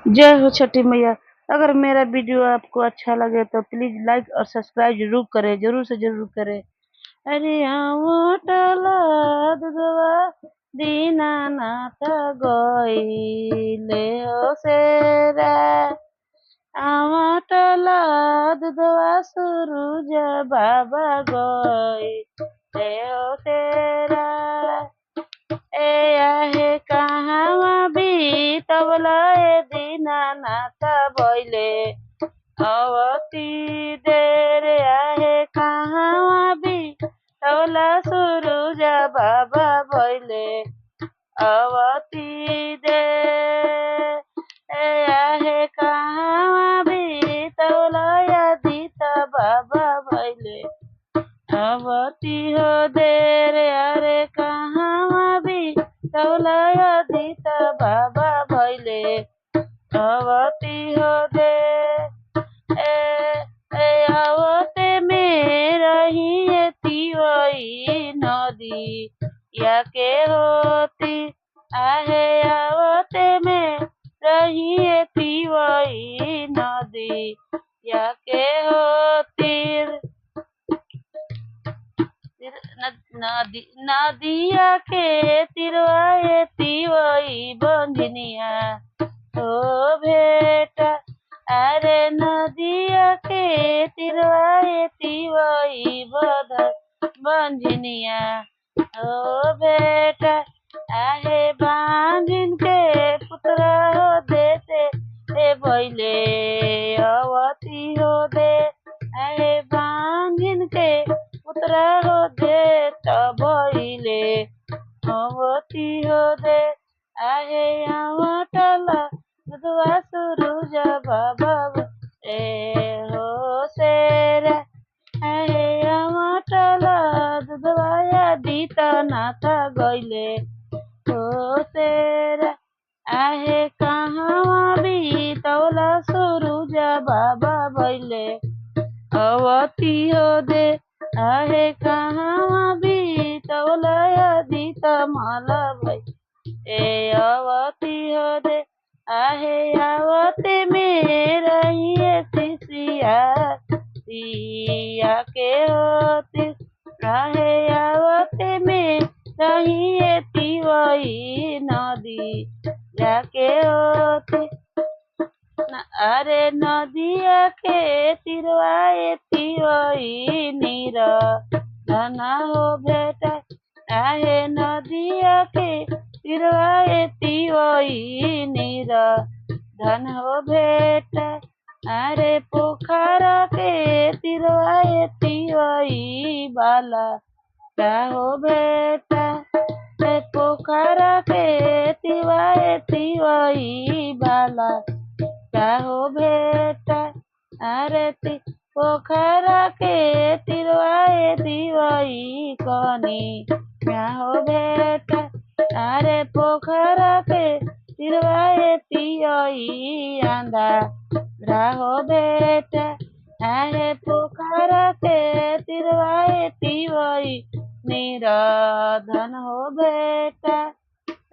जय हो छठी मैया। अगर मेरा वीडियो आपको अच्छा लगे तो प्लीज लाइक और सब्सक्राइब जरूर करें, जरूर से जरूर करें। अरे मोटला दुधवा दीनानाथ गइले हो सेरा, मोटला दुधवा सूरज बाबा गइले हो सेरा। ए आहे कहवा बीतवला ए दीनानाथ भइले अवती देर आहे कहवा बीतवला सूरज बाबा भइले अवती दे। ए आहे कहवा बीतवला आदित बाबा भइले अवती हो देर अरे कहवा बीतवला आदित बाबा भइले अवती हो दे। आवते में रही तिवई नदी या के होती आहे आवते में रही तिवई नदी या के होती। नदिया के तिरवाए तिवई बंधनिया हो बेटा। अरे नदिया के तिरवाए तिवई बंधनिया हो बेटा। आहे बांधिन के पुत्र हो देते ए भइले अवती हो दे। आहे बांधिन के पुत्र हो दे भइले अवती हो दे। आहे आवटला दुधवा सूरज बाबा ए हो सेरा। आहे आवटला दुधवा आदित नाथ गइले हो सेरा। आहे कहवा बीतवला सूरज बाबा भइले अवती हो दे। आहे कहवा बीतवला आदित माला भई ए अवती हो दे। आहे आवते में रही सिसिया सिया के होती। आहे आवते में रही तिवई नदी जाके होती। अरे नदिया के तिरवाए तिवई नीर धना हो बेटा। आहे नदिया के तिरवाए तिवई नीर धन हो बेटा। अरे पोखरा के तिरवाए तिवई बाला का हो बेटा। पोखरा के तिरवाए तिवई बाला का हो बेटा। अरे पोखरा के तिरवाए तिवई कनी क्या हो बेटा। अरे पोखरा के तिरवाए तिवई आंधा हो बेटा। अरे पोखरा के तिरवाए तिवई निराधन हो बेटा।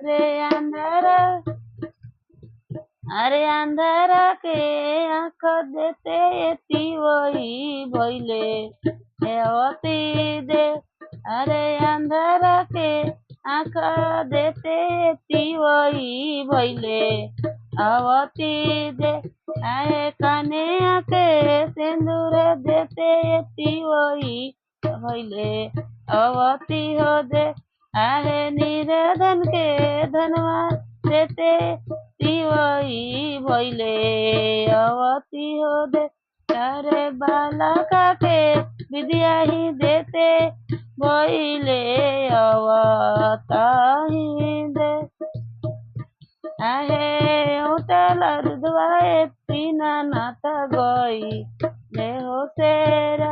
रे अंधारा अरे अंधारा के आँख देते तिवई भइले अवती दे। अरे अंधारा के आँख देते तिवई भइले अवती दे। आए काने के सिंदूर देते तिवई भइले अवती हो दे। आहे निर्धन के धनवा देते तिवई भइले अवती हो दे। अरे बालका के विद्या ही देते भइले अवताही दे। आहे उठला दुधवा दीनानाथ गइले हो सेरा।